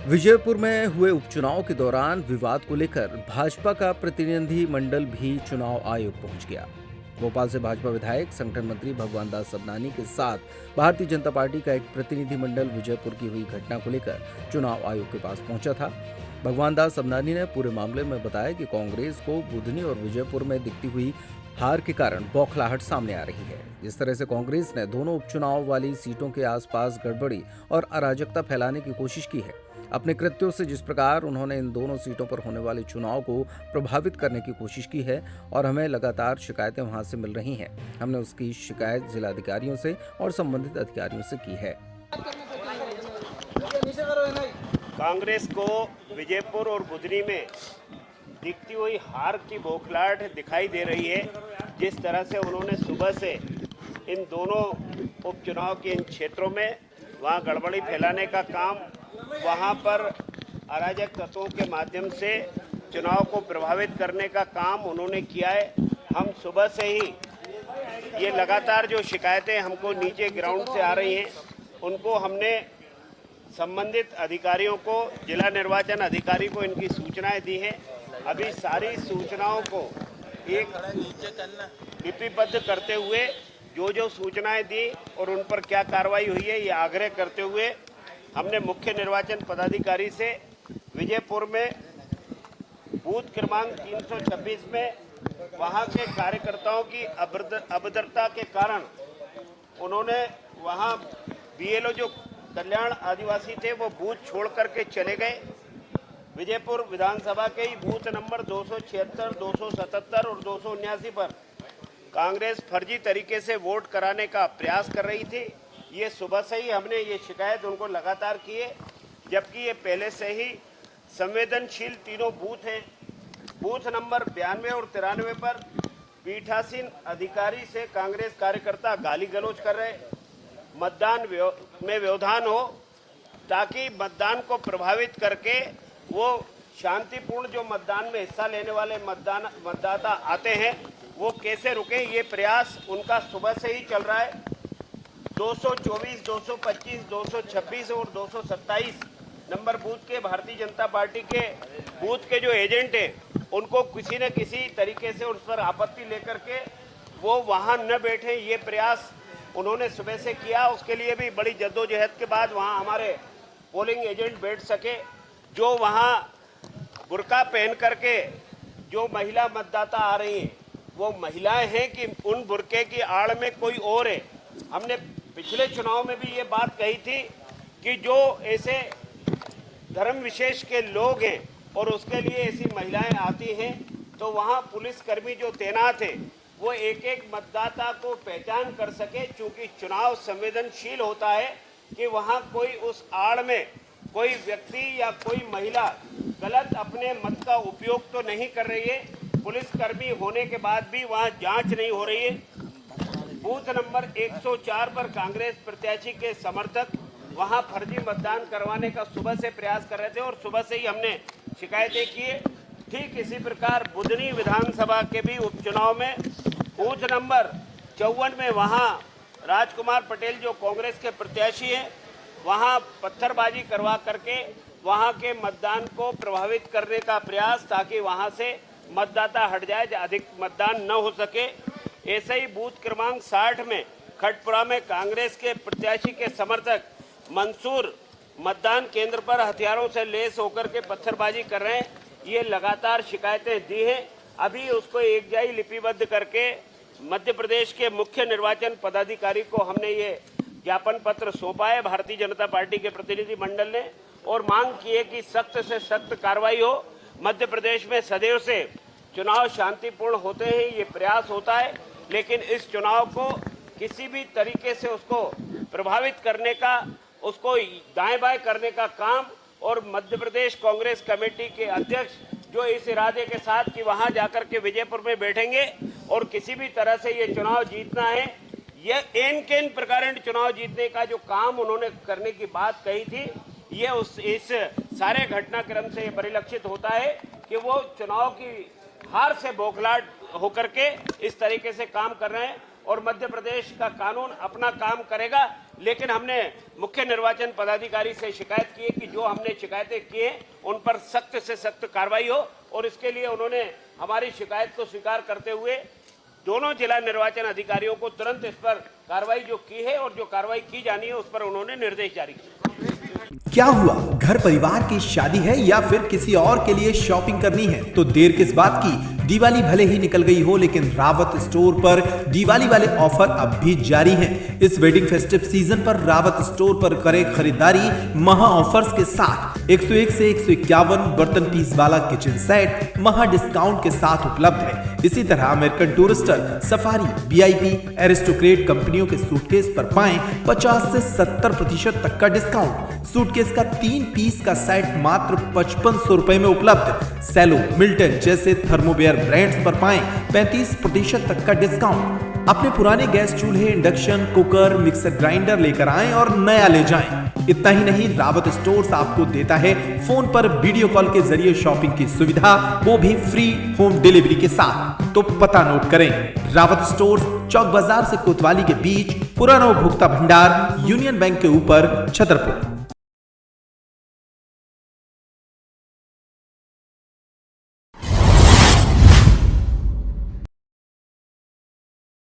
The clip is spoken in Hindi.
विजयपुर में हुए उपचुनाव के दौरान विवाद को लेकर भाजपा का प्रतिनिधि मंडल भी चुनाव आयोग पहुंच गया। भोपाल से भाजपा विधायक संगठन मंत्री भगवान दास सबनानी के साथ भारतीय जनता पार्टी का एक प्रतिनिधि मंडल विजयपुर की हुई घटना को लेकर चुनाव आयोग के पास पहुंचा था। भगवान दास सबनानी ने पूरे मामले में बताया कि कांग्रेस को बुधनी और विजयपुर में दिखती हुई हार के कारण बौखलाहट सामने आ रही है। जिस तरह से कांग्रेस ने दोनों उपचुनाव वाली सीटों के आसपास गड़बड़ी और अराजकता फैलाने की कोशिश की है, अपने कृत्यों से जिस प्रकार उन्होंने इन दोनों सीटों पर होने वाले चुनाव को प्रभावित करने की कोशिश की है और हमें लगातार शिकायतें वहां से मिल रही हैं। हमने उसकी शिकायत जिलाधिकारियों से और संबंधित अधिकारियों से की है। कांग्रेस को विजयपुर और बुधनी में दिखती हुई हार की बौखलाहट दिखाई दे रही है। जिस तरह से उन्होंने सुबह से इन दोनों उपचुनाव के इन क्षेत्रों में वहां गड़बड़ी फैलाने का काम, वहां पर अराजक तत्वों के माध्यम से चुनाव को प्रभावित करने का काम उन्होंने किया है। हम सुबह से ही ये लगातार जो शिकायतें हमको नीचे ग्राउंड से आ रही हैं, उनको हमने संबंधित अधिकारियों को, जिला निर्वाचन अधिकारी को इनकी सूचनाएं दी हैं। अभी सारी सूचनाओं को एक लिपिबद्ध करते हुए जो सूचनाएं दी और उन पर क्या कार्रवाई हुई है, ये आग्रह करते हुए हमने मुख्य निर्वाचन पदाधिकारी से विजयपुर में बूथ क्रमांक 326 में वहां के कार्यकर्ताओं की अभद्रता के कारण उन्होंने वहां बीएलओ जो कल्याण आदिवासी थे वो बूथ छोड़ करके चले गए। विजयपुर विधानसभा के ही बूथ नंबर 276, 277 और 279 पर कांग्रेस फर्जी तरीके से वोट कराने का प्रयास कर रही थी। ये सुबह से ही हमने ये शिकायत उनको लगातार की है, जबकि ये पहले से ही संवेदनशील तीनों बूथ हैं। बूथ नंबर 92 और 93 पर पीठासीन अधिकारी से कांग्रेस कार्यकर्ता गाली गलौज कर रहे, मतदान में व्यवधान हो ताकि मतदान को प्रभावित करके वो शांतिपूर्ण जो मतदान में हिस्सा लेने वाले मतदाता आते हैं वो कैसे रुके, ये प्रयास उनका सुबह से ही चल रहा है। 224, 225, 226 और 227 नंबर बूथ के भारतीय जनता पार्टी के बूथ के जो एजेंट हैं उनको किसी न किसी तरीके से उस पर आपत्ति लेकर के वो वहां न बैठे, ये प्रयास उन्होंने सुबह से किया। उसके लिए भी बड़ी जद्दोजहद के बाद वहां हमारे पोलिंग एजेंट बैठ सके। जो वहां बुर्का पहन करके जो महिला मतदाता आ रही हैं वो महिलाएं हैं कि उन बुर्के की आड़ में कोई और है। हमने पिछले चुनाव में भी ये बात कही थी कि जो ऐसे धर्म विशेष के लोग हैं और उसके लिए ऐसी महिलाएं आती हैं तो वहां पुलिसकर्मी जो तैनात हैं वो एक एक मतदाता को पहचान कर सके। चूंकि चुनाव संवेदनशील होता है कि वहां कोई उस आड़ में कोई व्यक्ति या कोई महिला गलत अपने मत का उपयोग तो नहीं कर रही है। पुलिसकर्मी होने के बाद भी वहां जांच नहीं हो रही है। बूथ नंबर 104 पर कांग्रेस प्रत्याशी के समर्थक वहां फर्जी मतदान करवाने का सुबह से प्रयास कर रहे थे और सुबह से ही हमने शिकायतें की है। ठीक इसी प्रकार बुधनी विधानसभा के भी उपचुनाव में बूथ नंबर 54 में वहां राजकुमार पटेल जो कांग्रेस के प्रत्याशी हैं वहां पत्थरबाजी करवा करके वहां के मतदान को प्रभावित करने का प्रयास, ताकि वहां से मतदाता हट जाए, अधिक मतदान न हो सके। ऐसे ही बूथ क्रमांक 60 में खटपुरा में कांग्रेस के प्रत्याशी के समर्थक मंसूर मतदान केंद्र पर हथियारों से लैस होकर के पत्थरबाजी कर रहे हैं। ये लगातार शिकायतें दी हैं। अभी उसको एकजाई लिपिबद्ध करके मध्य प्रदेश के मुख्य निर्वाचन पदाधिकारी को हमने ये ज्ञापन पत्र सौंपा है भारतीय जनता पार्टी के प्रतिनिधि मंडल ने, और मांग की है कि सख्त से सख्त कार्रवाई हो। मध्य प्रदेश में सदैव से चुनाव शांतिपूर्ण होते हैं, ये प्रयास होता है, लेकिन इस चुनाव को किसी भी तरीके से उसको प्रभावित करने का, उसको दाएं बाएं करने का काम, और मध्य प्रदेश कांग्रेस कमेटी के अध्यक्ष जो इस इरादे के साथ कि वहां जाकर के विजयपुर में बैठेंगे और किसी भी तरह से ये चुनाव जीतना है, ये एन प्रकार चुनाव जीतने का जो काम उन्होंने करने की बात कही थी, ये इस सारे घटनाक्रम से परिलक्षित होता है कि वो चुनाव की हार से बौखलाहट होकर के इस तरीके से काम कर रहे हैं। और मध्य प्रदेश का कानून अपना काम करेगा। लेकिन हमने मुख्य निर्वाचन पदाधिकारी से शिकायत की है कि जो हमने शिकायतें की हैं उन पर सख्त से सख्त कार्रवाई हो, और इसके लिए उन्होंने हमारी शिकायत को स्वीकार करते हुए दोनों जिला निर्वाचन अधिकारियों को तुरंत इस पर कार्रवाई जो की है और जो कार्रवाई की जानी है उस पर उन्होंने निर्देश जारी किए। क्या हुआ, घर परिवार की शादी है या फिर किसी और के लिए शॉपिंग करनी है तो देर किस बात की। दिवाली भले ही निकल गई हो, लेकिन रावत स्टोर पर दिवाली वाले ऑफर अब भी जारी हैं। इस वेडिंग फेस्टिव सीजन पर रावत स्टोर पर करें खरीदारी महा ऑफर्स के साथ। 101 से 151 बर्तन पीस वाला किचन सेट महा डिस्काउंट के साथ उपलब्ध है। इसी तरह American Tourister, Safari, VIP, Aristocrat कंपनियों के सूटकेस पर पाएं 50 से 70% तक का डिस्काउंट। सूटकेस का 3 पीस का सेट मात्र 5500 रुपए में उपलब्ध। सेलो, मिल्टन जैसे थर्मोवेयर ब्रांड्स पर पाएं 35% तक का डिस्काउंट। अपने पुराने गैस चूल्हे, इंडक्शन कुकर, मिक्सर ग्राइंडर लेकर आएं और नया ले जाएं। इतना ही नहीं, रावत स्टोर्स आपको देता है फोन पर वीडियो कॉल के जरिए शॉपिंग की सुविधा, वो भी फ्री होम डिलीवरी के साथ। तो पता नोट करें, रावत स्टोर्स चौक बाजार से कोतवाली के बीच, पुराना उपभोक्ता भंडार, यूनियन बैंक के ऊपर, छतरपुर।